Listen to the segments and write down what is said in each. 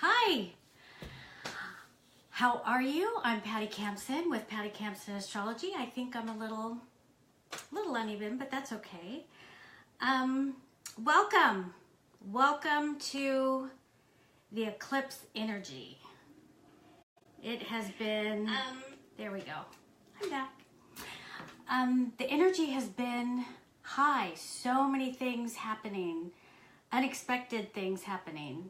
Hi, how are you? I'm Patty Campson with Patty Campson Astrology. I think I'm a little uneven, but that's okay. Welcome to the eclipse energy. It has been, there we go, I'm back. The energy has been high, so many things happening, unexpected things happening.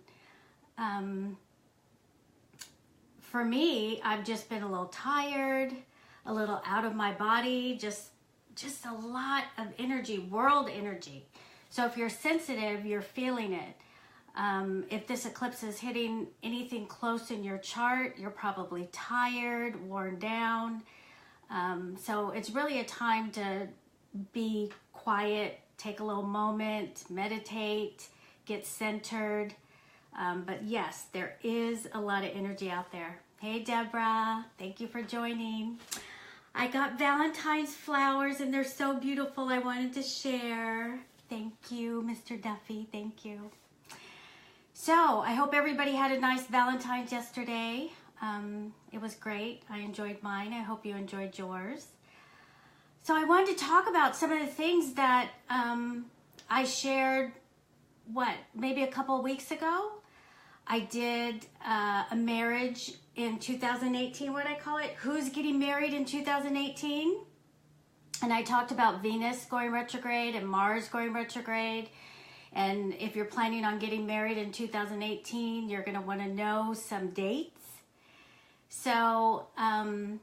For me, I've just been a little tired, a little out of my body, just a lot of energy, world energy. So if you're sensitive, you're feeling it. If this eclipse is hitting anything close in your chart, you're probably tired, worn down. So it's really a time to be quiet, take a little moment, meditate, get centered. But yes, there is a lot of energy out there. Hey, Deborah, thank you for joining. I got Valentine's flowers and they're so beautiful. I wanted to share. Thank you, Mr. Duffy. Thank you. So I hope everybody had a nice Valentine's yesterday. It was great. I enjoyed mine. I hope you enjoyed yours. So I wanted to talk about some of the things that I shared, maybe a couple of weeks ago. I did a marriage in 2018, what I call it, who's getting married in 2018? And I talked about Venus going retrograde and Mars going retrograde. And if you're planning on getting married in 2018, you're gonna wanna know some dates. So I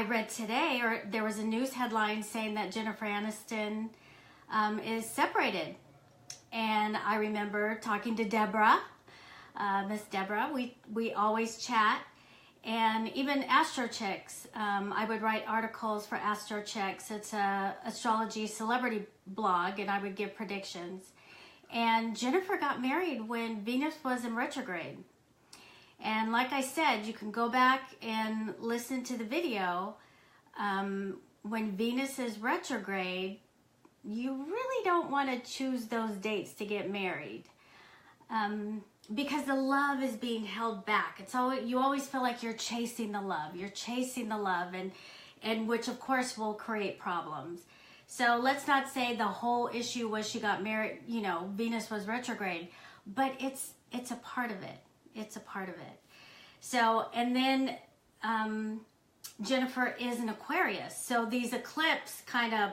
read today, or there was a news headline saying that Jennifer Aniston is separated. And I remember talking to Deborah, Miss Deborah. We always chat, and even AstroChicks. I would write articles for AstroChicks. It's a astrology celebrity blog, and I would give predictions. And Jennifer got married when Venus was in retrograde. And like I said, you can go back and listen to the video. When Venus is retrograde, you really don't want to choose those dates to get married, because the love is being held back. You always feel like you're chasing the love. You're chasing the love, and which of course will create problems. So let's not say the whole issue was she got married, Venus was retrograde, but it's a part of it. It's a part of it. So, and then Jennifer is an Aquarius. So these eclipses kind of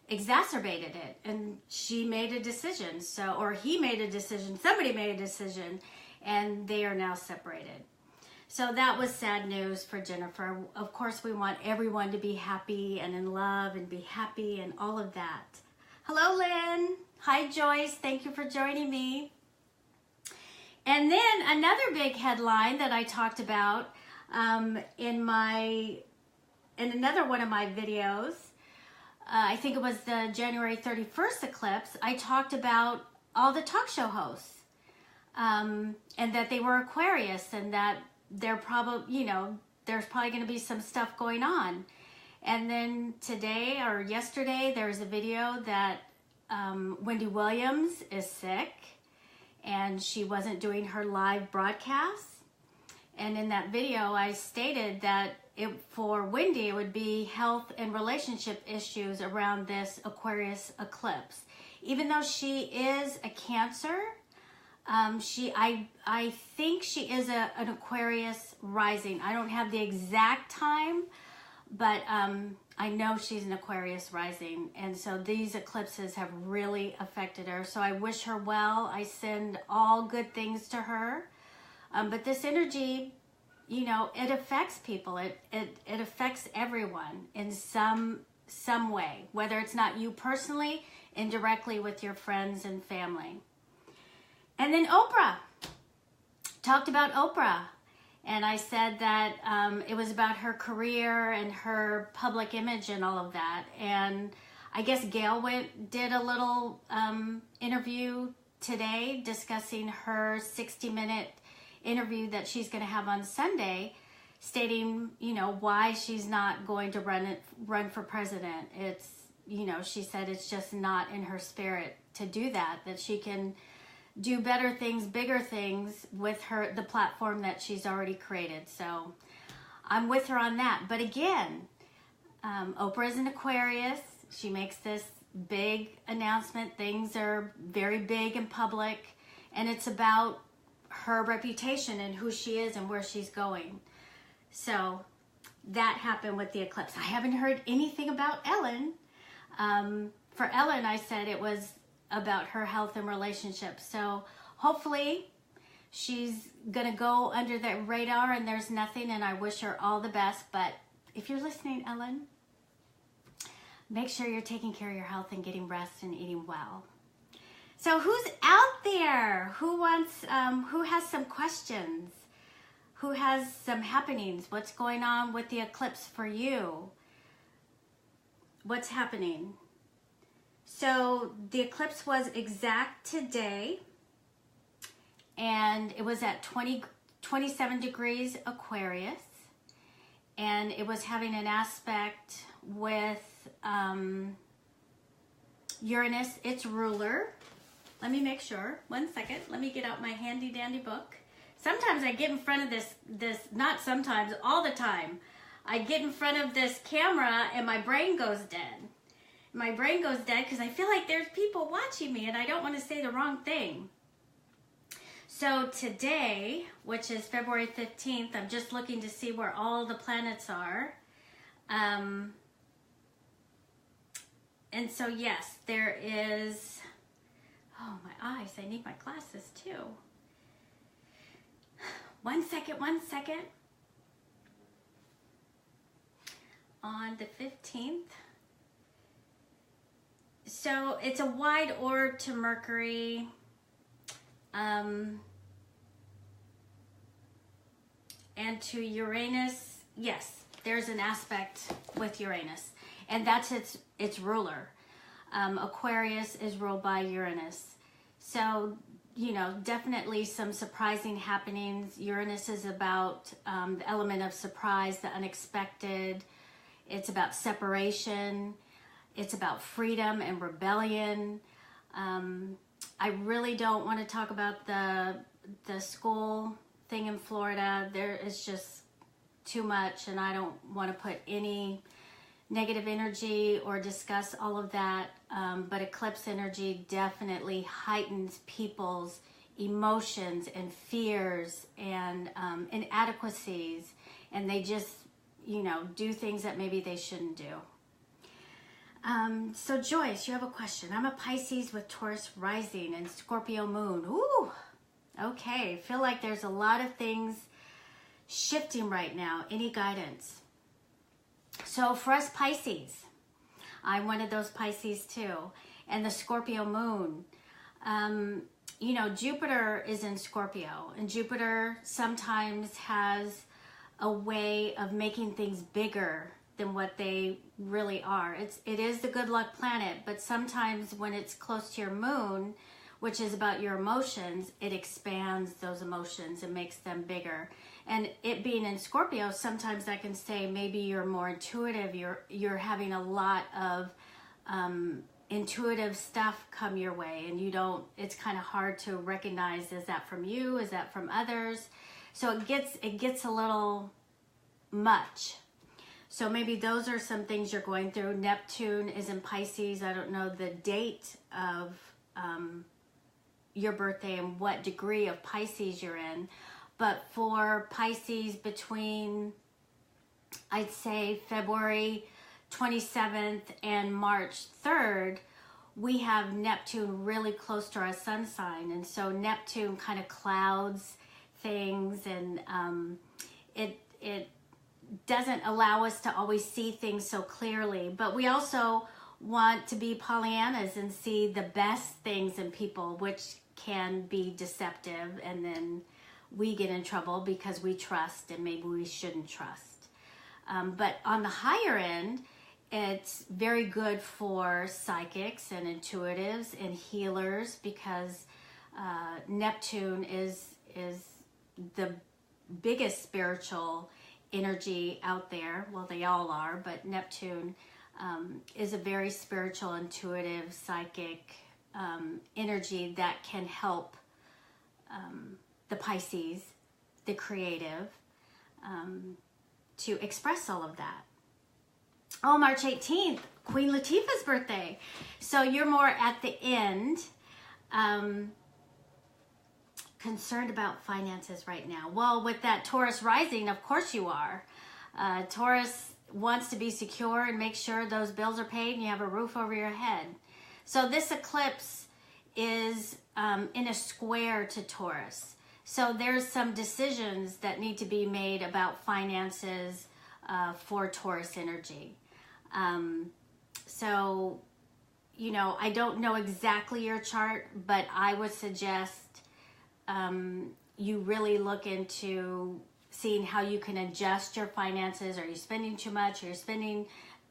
exacerbated it, and she made a decision, or he made a decision, somebody made a decision, and they are now separated. So that was sad news for Jennifer. Of course, we want everyone to be happy and in love and be happy and all of that. Hello, Lynn. Hi, Joyce. Thank you for joining me. And then another big headline that I talked about in another one of my videos, I think it was the January 31st eclipse, I talked about all the talk show hosts, and that they were Aquarius, and that there's probably going to be some stuff going on. And then today or yesterday, there was a video that Wendy Williams is sick, and she wasn't doing her live broadcast. And in that video, I stated that for Wendy, it would be health and relationship issues around this Aquarius eclipse. Even though she is a Cancer, I think she is an Aquarius rising. I don't have the exact time, but I know she's an Aquarius rising. And so these eclipses have really affected her. So I wish her well. I send all good things to her. But this energy, it affects people. It affects everyone in some way, whether it's not you personally, indirectly with your friends and family. And then Oprah, talked about Oprah. And I said that it was about her career and her public image and all of that. And I guess Gail did a little interview today discussing her 60-minute interview that she's going to have on Sunday, stating, why she's not going to run for president. It's, she said it's just not in her spirit to do that she can do better things, bigger things with the platform that she's already created. So I'm with her on that. But again, Oprah is an Aquarius. She makes this big announcement. Things are very big and public, and it's about her reputation and who she is and where she's going. So that happened with the eclipse. I haven't heard anything about Ellen. For Ellen, I said it was about her health and relationships. So hopefully she's gonna go under the radar and there's nothing, and I wish her all the best. But if you're listening, Ellen, make sure you're taking care of your health and getting rest and eating well. So who's out there? Who wants, who has some questions? Who has some happenings? What's going on with the eclipse for you? What's happening? So the eclipse was exact today, and it was at 27 degrees Aquarius, and it was having an aspect with Uranus, its ruler. Let me make sure. 1 second. Let me get out my handy dandy book. Sometimes I get in front of this, not sometimes, all the time. I get in front of this camera and my brain goes dead. My brain goes dead because I feel like there's people watching me and I don't want to say the wrong thing. So today, which is February 15th, I'm just looking to see where all the planets are. And so yes, there is, oh my eyes, I need my glasses too. 1 second, 1 second. On the 15th. So it's a wide orb to Mercury. And to Uranus, yes, there's an aspect with Uranus. And that's its ruler. Aquarius is ruled by Uranus. So, you know, definitely some surprising happenings. Uranus is about the element of surprise, the unexpected. It's about separation. It's about freedom and rebellion. I really don't want to talk about the school thing in Florida. There is just too much, and I don't want to put any negative energy or discuss all of that. But eclipse energy definitely heightens people's emotions and fears and inadequacies, and they just, you know, do things that maybe they shouldn't do. So Joyce, you have a question. I'm a Pisces with Taurus rising and Scorpio moon. Ooh, okay. Feel like there's a lot of things shifting right now. Any guidance? So for us Pisces, I'm one of those Pisces too. And the Scorpio moon, you know, Jupiter is in Scorpio, and Jupiter sometimes has a way of making things bigger than what they really are. It is the good luck planet, but sometimes when it's close to your moon, which is about your emotions, it expands those emotions and makes them bigger. And it being in Scorpio, sometimes I can say maybe you're more intuitive, you're having a lot of intuitive stuff come your way, and you don't, it's kind of hard to recognize, is that from you, is that from others? So it gets a little much. So maybe those are some things you're going through. Neptune is in Pisces. I don't know the date of your birthday and what degree of Pisces you're in. But for Pisces between, I'd say, February 27th and March 3rd, we have Neptune really close to our sun sign. And so Neptune kind of clouds things, and it doesn't allow us to always see things so clearly. But we also want to be Pollyannas and see the best things in people, which can be deceptive, and then we get in trouble because we trust and maybe we shouldn't trust. But on the higher end, it's very good for psychics and intuitives and healers, because Neptune is the biggest spiritual energy out there. Well, they all are, but Neptune is a very spiritual, intuitive, psychic energy that can help the Pisces, the creative, to express all of that. Oh, March 18th, Queen Latifah's birthday. So you're more at the end, concerned about finances right now. Well, with that Taurus rising, of course you are. Taurus wants to be secure and make sure those bills are paid and you have a roof over your head. So this eclipse is in a square to Taurus. So there's some decisions that need to be made about finances for Taurus energy. So, you know, I don't know exactly your chart, but I would suggest you really look into seeing how you can adjust your finances. Are you spending too much? Are you spending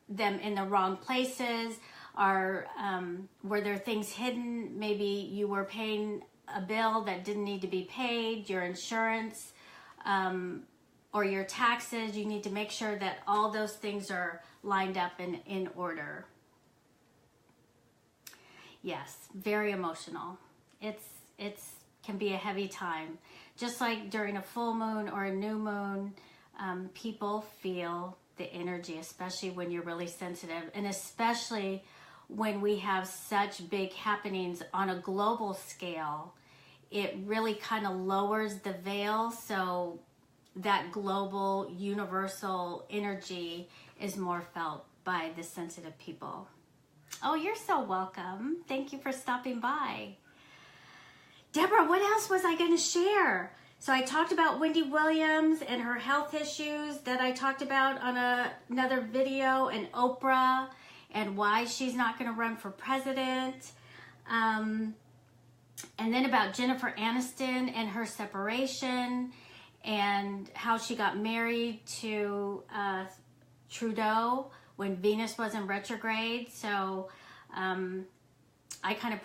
them in the wrong places? Were there things hidden? Maybe you were paying a bill that didn't need to be paid, your insurance, or your taxes. You need to make sure that all those things are lined up and in order. Yes, very emotional. It's can be a heavy time. Just like during a full moon or a new moon, people feel the energy, especially when you're really sensitive, and especially when we have such big happenings on a global scale. It really kind of lowers the veil, so that global universal energy is more felt by the sensitive people. Oh, you're so welcome. Thank you for stopping by. Deborah, what else was I going to share? So I talked about Wendy Williams and her health issues that I talked about on another video, and Oprah and why she's not going to run for president. And then about Jennifer Aniston and her separation and how she got married to Trudeau when Venus was in retrograde. So I kind of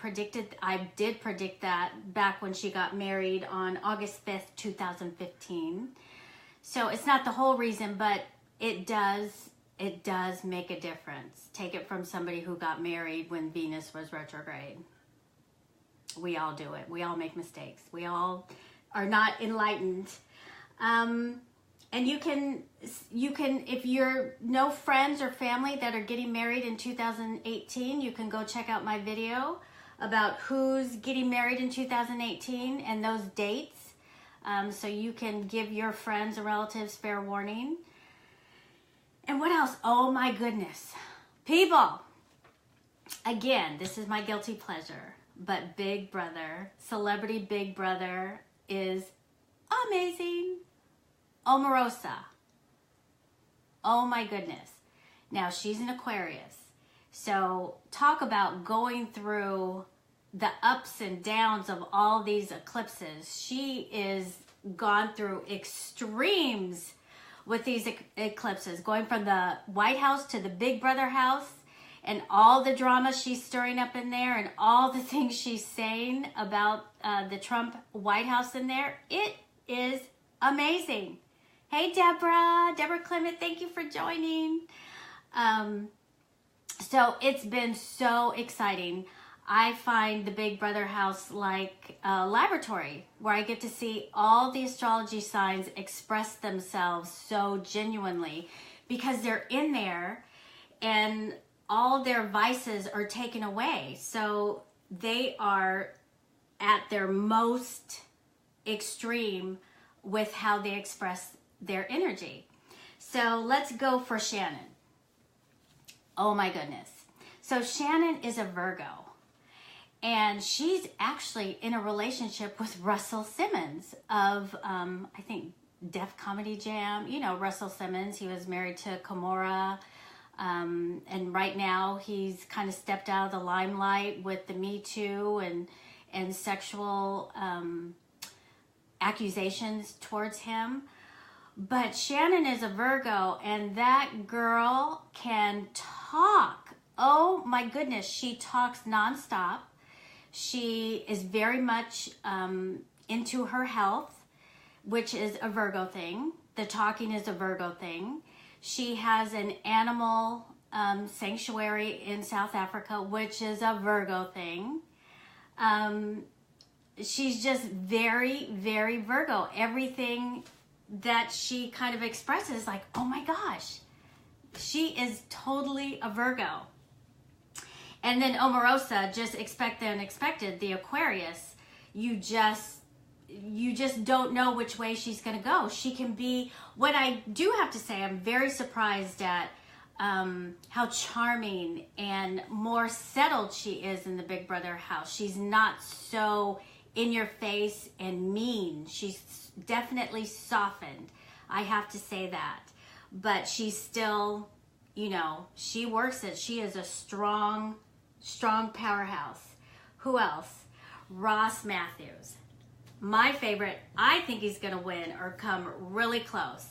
did predict that back when she got married on August 5th, 2015. So it's not the whole reason, but it does make a difference. Take it from somebody who got married when Venus was retrograde. We all do it. We all make mistakes. We all are not enlightened. And you can, if you're no friends or family that are getting married in 2018, you can go check out my video about who's getting married in 2018 and those dates. So you can give your friends and relatives fair warning. And what else? Oh my goodness. People, again, this is my guilty pleasure, but Big Brother, Celebrity Big Brother is amazing. Omarosa. Oh my goodness. Now she's an Aquarius. So talk about going through the ups and downs of all these eclipses. She is gone through extremes with these eclipses, going from the White House to the Big Brother house, and all the drama she's stirring up in there, and all the things she's saying about the Trump White House in there. It is amazing. Hey, Deborah Clement, thank you for joining. So it's been so exciting. I find the Big Brother house like a laboratory where I get to see all the astrology signs express themselves so genuinely, because they're in there and all their vices are taken away. So they are at their most extreme with how they express their energy. So let's go for Shannon. Oh my goodness. So Shannon is a Virgo, and she's actually in a relationship with Russell Simmons of, I think, Def Comedy Jam. You know, Russell Simmons, he was married to Kimora, and right now he's kind of stepped out of the limelight with the Me Too and sexual accusations towards him. But Shannon is a Virgo, and that girl can talk. Oh my goodness, she talks nonstop. She is very much into her health, which is a Virgo thing. The talking is a Virgo thing. She has an animal sanctuary in South Africa, which is a Virgo thing. she's just very, very Virgo. Everything that she kind of expresses, like, oh my gosh, she is totally a Virgo. And then Omarosa, just expect the unexpected, the Aquarius. You just don't know which way she's going to go. She can be, what I do have to say, I'm very surprised at how charming and more settled she is in the Big Brother house. She's not so in your face and mean. She's definitely softened. I have to say that. But she's still, you know, she works it. She is a strong powerhouse. Who else? Ross Matthews. My favorite. I think he's going to win or come really close.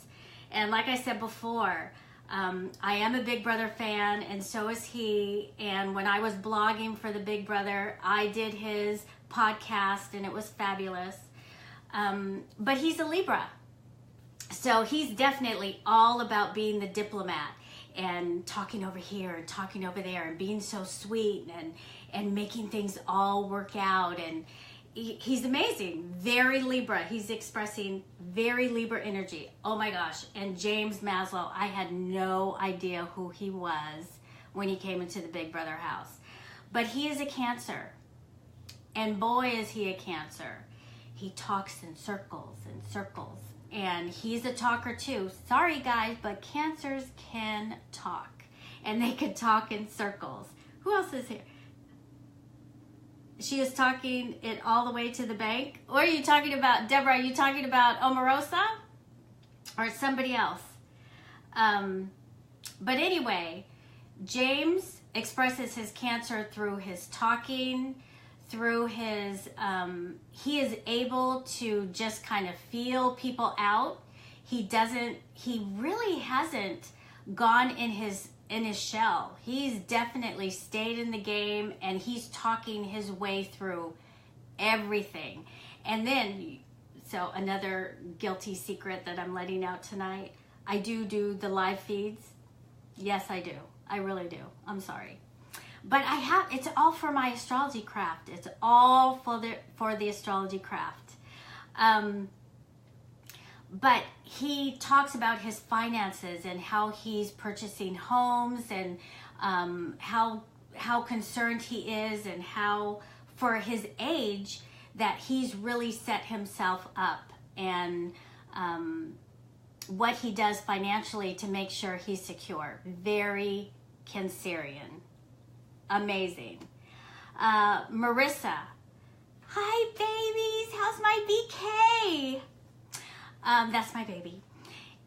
And like I said before, I am a Big Brother fan, and so is he. And when I was blogging for the Big Brother, I did his podcast, and it was fabulous. But he's a Libra. So he's definitely all about being the diplomat and talking over here and talking over there and being so sweet and making things all work out. And he's amazing. Very Libra. He's expressing very Libra energy. Oh my gosh. And James Maslow, I had no idea who he was when he came into the Big Brother house. But he is a Cancer. And boy, is he a Cancer. He talks in circles and circles. And he's a talker too. Sorry guys, but Cancers can talk. And they can talk in circles. Who else is here? She is talking it all the way to the bank. Or are you talking about, Deborah, are you talking about Omarosa? Or somebody else? But anyway, James expresses his Cancer through his talking, through his, he is able to just kind of feel people out. He really hasn't gone in his shell. He's definitely stayed in the game, and he's talking his way through everything. And then, so another guilty secret that I'm letting out tonight, I do the live feeds. Yes, I do. I really do. I'm sorry. But it's all for my astrology craft. It's all for the astrology craft. But he talks about his finances and how he's purchasing homes and how concerned he is, and how for his age that he's really set himself up, and what he does financially to make sure he's secure. Very Cancerian. Amazing. Marissa. Hi, babies. How's my BK? That's my baby.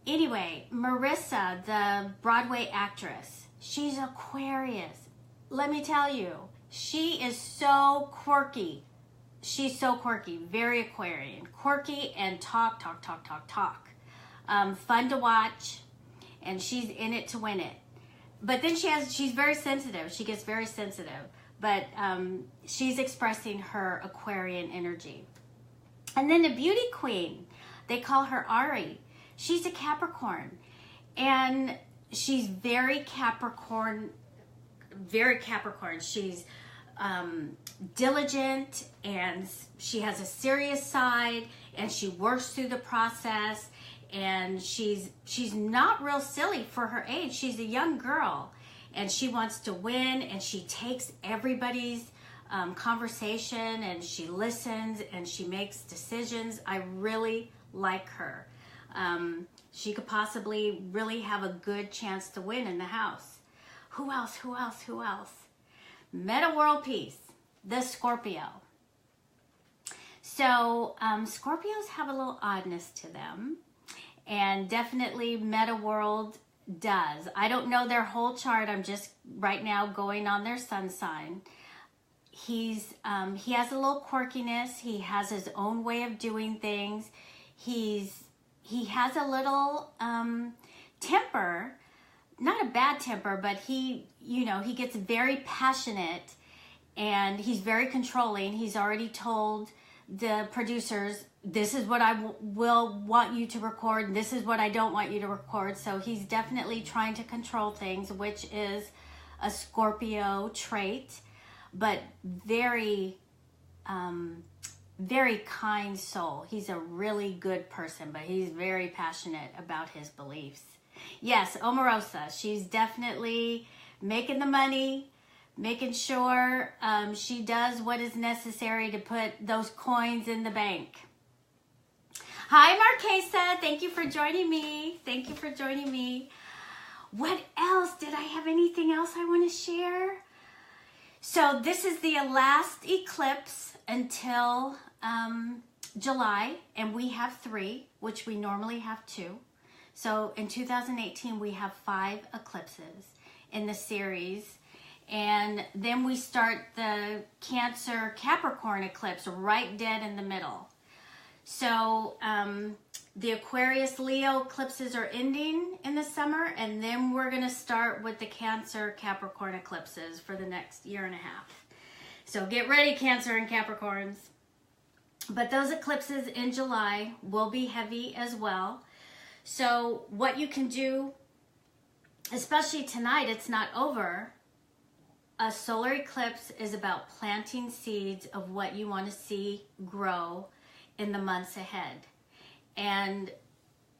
Anyway, Marissa, the Broadway actress, she's Aquarius. Let me tell you, she is so quirky. She's so quirky, very Aquarian. Quirky and talk. Fun to watch, and she's in it to win it. But then she's very sensitive. She gets very sensitive. But she's expressing her Aquarian energy. And then the beauty queen, they call her Ari. She's a Capricorn. And she's very Capricorn. She's diligent, and she has a serious side, and she works through the process. And she's not real silly for her age. She's a young girl, and she wants to win, and she takes everybody's conversation, and she listens, and she makes decisions. I really like her. She could possibly really have a good chance to win in the house. Who else? Meta World Peace, the Scorpio. So Scorpios have a little oddness to them. And definitely Meta World does. I don't know their whole chart. I'm just right now going on their sun sign. He has a little quirkiness. He has his own way of doing things. He has a little temper, not a bad temper, but he gets very passionate, and he's very controlling. He's already told the producers, this is what I will want you to record, this is what I don't want you to record. So he's definitely trying to control things, which is a Scorpio trait, but very very kind soul. He's a really good person, but he's very passionate about his beliefs. Yes, Omarosa, she's definitely making the money, making sure she does what is necessary to put those coins in the bank. Hi, Marquesa. Thank you for joining me. Thank you for joining me. What else? Did I have anything else I want to share? So this is the last eclipse until July, and we have 3, which we normally have 2. So in 2018, we have 5 eclipses in the series. And then we start the Cancer Capricorn eclipse right dead in the middle. So the Aquarius Leo eclipses are ending in the summer, and then we're going to start with the Cancer Capricorn eclipses for the next year and a half. So get ready, Cancer and Capricorns. But those eclipses in July will be heavy as well. So what you can do, especially tonight, it's not over. A solar eclipse is about planting seeds of what you want to see grow in the months ahead. And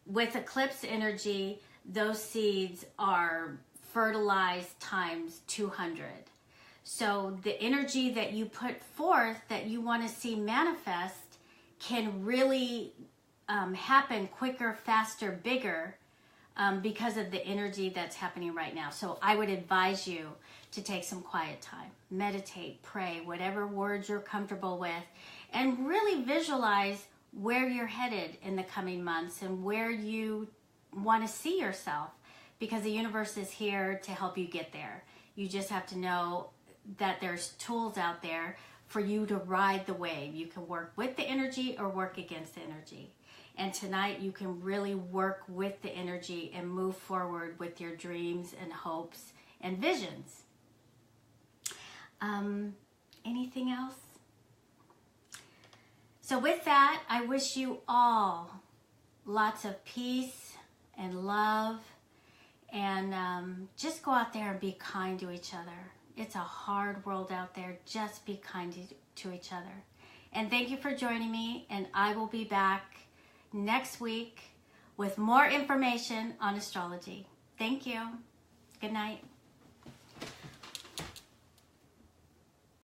with eclipse energy, those seeds are fertilized times 200. So the energy that you put forth that you want to see manifest can really happen quicker, faster, bigger because of the energy that's happening right now. So I would advise you to take some quiet time, meditate, pray, whatever words you're comfortable with, and really visualize where you're headed in the coming months and where you want to see yourself, because the universe is here to help you get there. You just have to know that there's tools out there for you to ride the wave. You can work with the energy or work against the energy. And tonight you can really work with the energy and move forward with your dreams and hopes and visions. Anything else? So with that, I wish you all lots of peace and love, and just go out there and be kind to each other. It's a hard world out there. Just be kind to each other. And thank you for joining me, and I will be back next week with more information on astrology. Thank you. Good night.